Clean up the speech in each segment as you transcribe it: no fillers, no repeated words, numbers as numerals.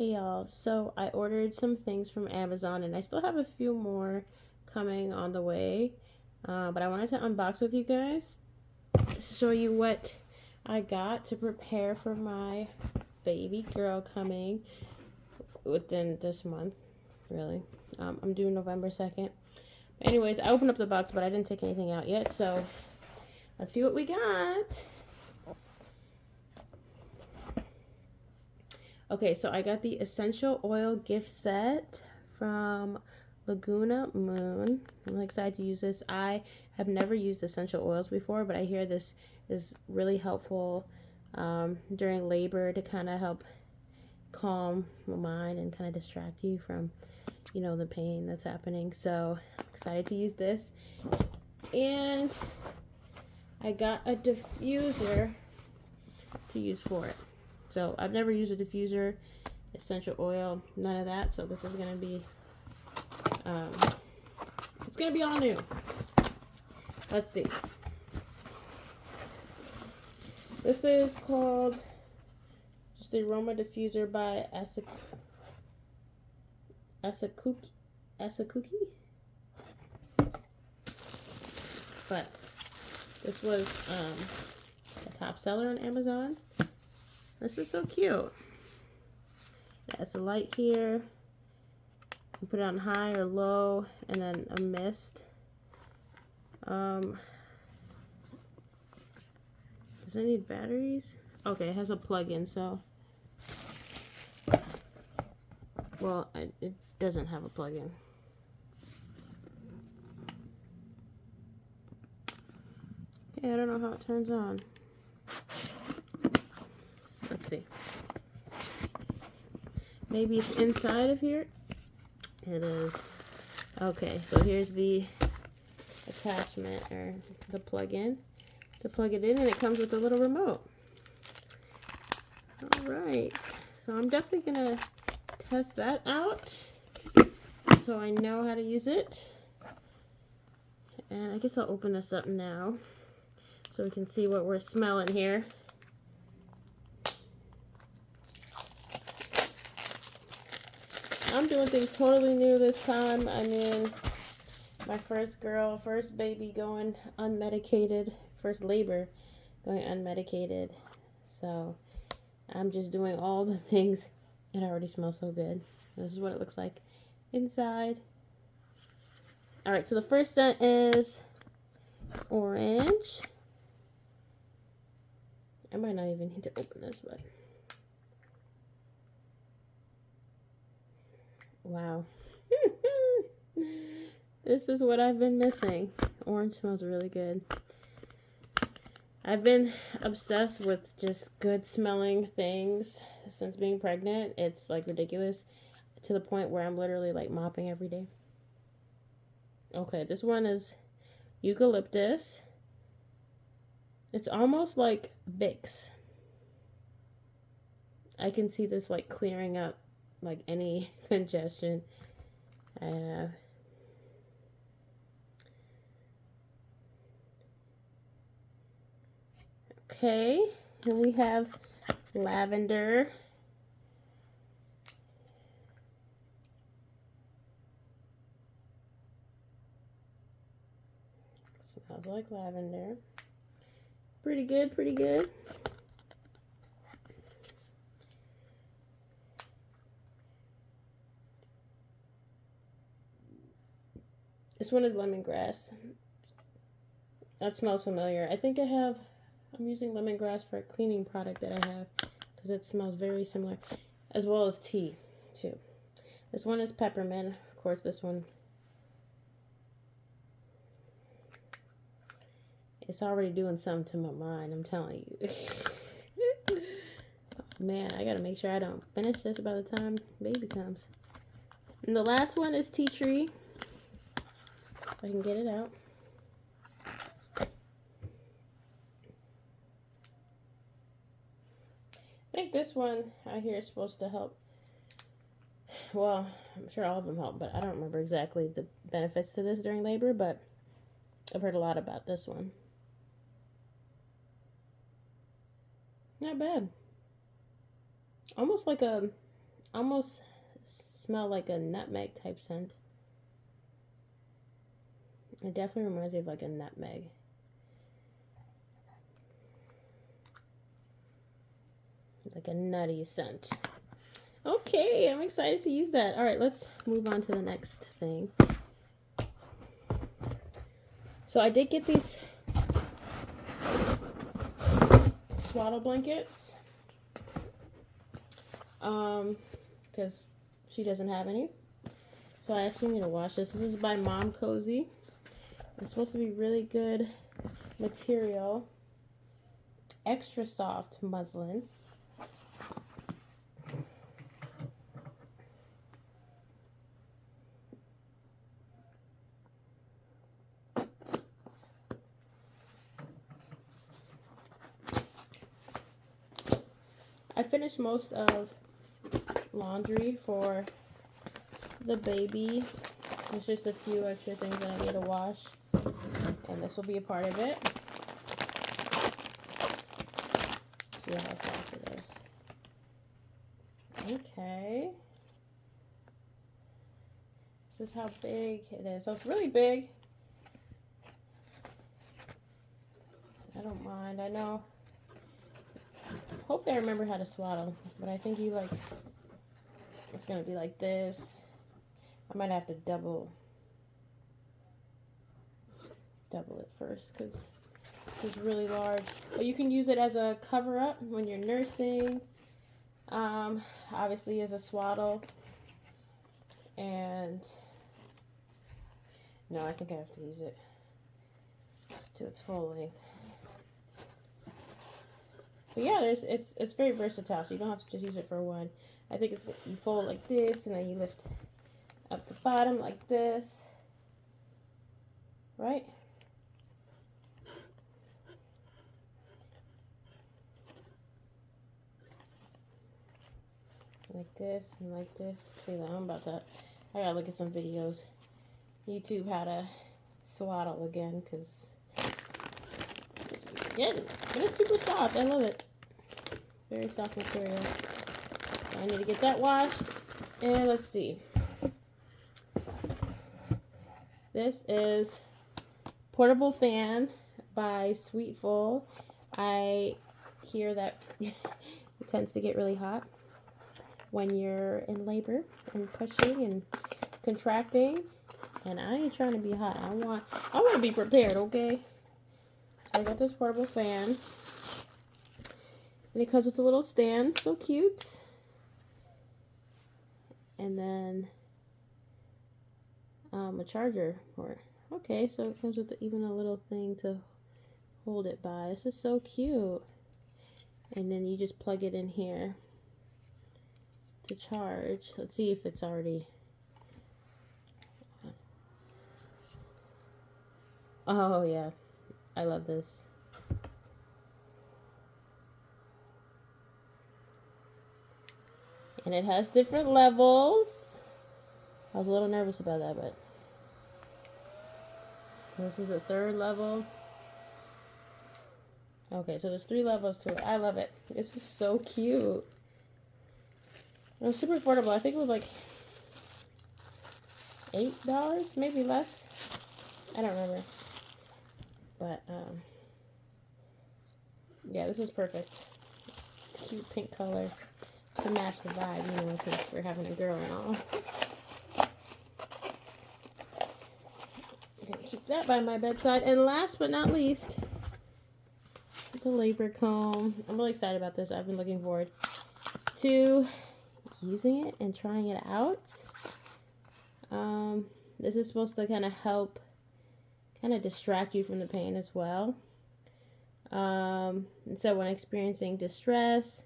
Hey y'all, so I ordered some things from Amazon and I still have a few more coming on the way. But I wanted to unbox with you guys to show you what I got to prepare for my baby girl coming within this month, really. I'm due November 2nd. Anyways, I opened up the box, but I didn't take anything out yet, so let's see what we got. Okay, so I got the essential oil gift set from Laguna Moon. I'm really excited to use this. I have never used essential oils before, but I hear this is really helpful during labor to kind of help calm the mind and kind of distract you from, the pain that's happening. So I'm excited to use this. And I got a diffuser to use for it. So I've never used a diffuser, essential oil, none of that. So this is gonna be, it's gonna be all new. Let's see. This is called just the Aroma Diffuser by Asakuki. But this was a top seller on Amazon. This is so cute. It has a light here. You can put it on high or low, and then a mist. Does it need batteries? Okay, it has a plug-in, so. Well, it doesn't have a plug-in. Okay, I don't know how it turns on. Let's see. Maybe it's inside of here. It is. Okay, so here's the attachment or the plug-in to plug it in, and it comes with a little remote. All right, so I'm definitely gonna test that out so I know how to use it. And I guess I'll open this up now so we can see what we're smelling here. I'm doing things totally new this time. I mean, my first baby going unmedicated, first labor going unmedicated. So I'm just doing all the things. It already smells so good. This is what it looks like inside. All right, so the first scent is orange. I might not even need to open this, but wow. This is what I've been missing. Orange smells really good. I've been obsessed with just good smelling things since being pregnant. It's like ridiculous to the point where I'm literally like mopping every day. Okay, this one is eucalyptus. It's almost like Vicks. I can see this like clearing up like any congestion I have. Okay, and we have lavender. Smells like lavender. Pretty good, pretty good. This one is lemongrass. That smells familiar. I think I'm using lemongrass for a cleaning product that I have because it smells very similar, as well as tea too. This one is peppermint. Of course, this one, it's already doing something to my mind, I'm telling you. Man, I gotta make sure I don't finish this by the time baby comes. And the last one is tea tree. If I can get it out. I think this one I hear is supposed to help. Well, I'm sure all of them help, but I don't remember exactly the benefits to this during labor, but I've heard a lot about this one. Not bad. Almost like a almost smell like a nutmeg type scent. It definitely reminds me of like a nutmeg. Like a nutty scent. Okay, I'm excited to use that. All right, let's move on to the next thing. So I did get these swaddle blankets because she doesn't have any. So I actually need to wash this. This is by Mom Cozy. It's supposed to be really good material. Extra soft muslin. I finished most of laundry for the baby. There's just a few extra things that I need to wash, and this will be a part of it. See how soft it is. Okay. This is how big it is. So it's really big. I don't mind. I know. Hopefully I remember how to swaddle, but I think you like, it's going to be like this. I might have to double it first because this is really large. But you can use it as a cover up when you're nursing. Obviously as a swaddle. And no, I think I have to use it to its full length. But yeah, it's very versatile, so you don't have to just use it for one. I think it's, you fold like this, and then you lift up the bottom like this, right? Like this and like this. See that? I'm about to, I gotta look at some videos. YouTube how to swaddle again, because it's getting, but it's super soft. I love it. Very soft material. So I need to get that washed. And let's see. This is Portable Fan by Sweetful. I hear that it tends to get really hot when you're in labor and pushing and contracting. And I ain't trying to be hot. I want to be prepared, okay? So I got this portable fan. And it comes with a little stand. So cute. And then a charger for it. Okay, so it comes with even a little thing to hold it by. This is so cute. And then you just plug it in here to charge. Let's see if it's already... Oh, yeah. I love this. And it has different levels. I was a little nervous about that, but this is the third level. Okay, so there's 3 levels to it. I love it. This is so cute. It was super affordable. I think it was like $8, maybe less. I don't remember. But, yeah, this is perfect. It's cute pink color to match the vibe, you know, since we're having a girl and all. I'm gonna keep that by my bedside. And last but not least, the labor comb. I'm really excited about this. I've been looking forward to using it and trying it out. This is supposed to kind of help distract you from the pain as well. And so when experiencing distress,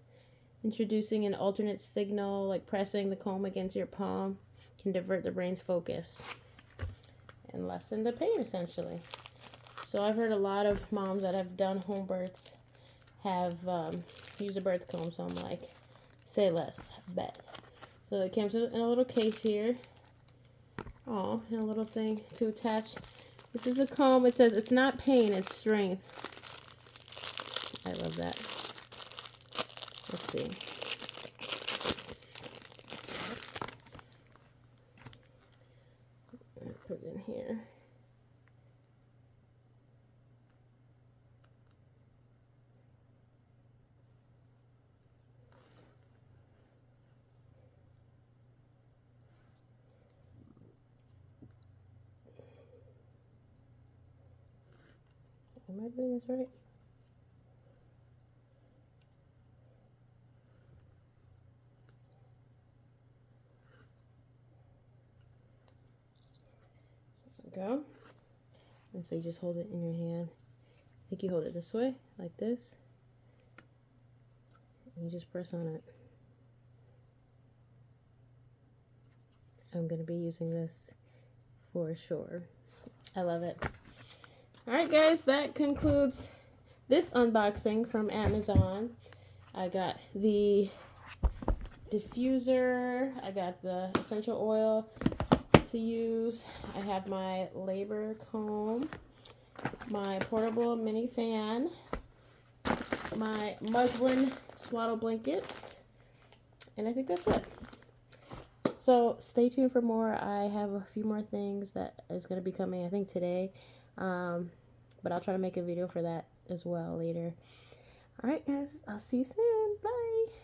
introducing an alternate signal like pressing the comb against your palm can divert the brain's focus and lessen the pain, essentially. So I've heard a lot of moms that have done home births have used a birth comb, so I'm like, say less, bet. So it comes in a little case here. Oh, and a little thing to attach. This is a comb. It says it's not pain, it's strength. I love that. Let's see. put it in here. Am I doing this right? There we go. And so you just hold it in your hand. I think you hold it this way, like this. And you just press on it. I'm going to be using this for sure. I love it. Alright guys, that concludes this unboxing from Amazon. I got the diffuser, I got the essential oil to use, I have my labor comb, my portable mini fan, my muslin swaddle blankets, and I think that's it. So stay tuned for more. I have a few more things that is going to be coming, I think today, but I'll try to make a video for that as well later. All right guys, I'll see you soon. Bye.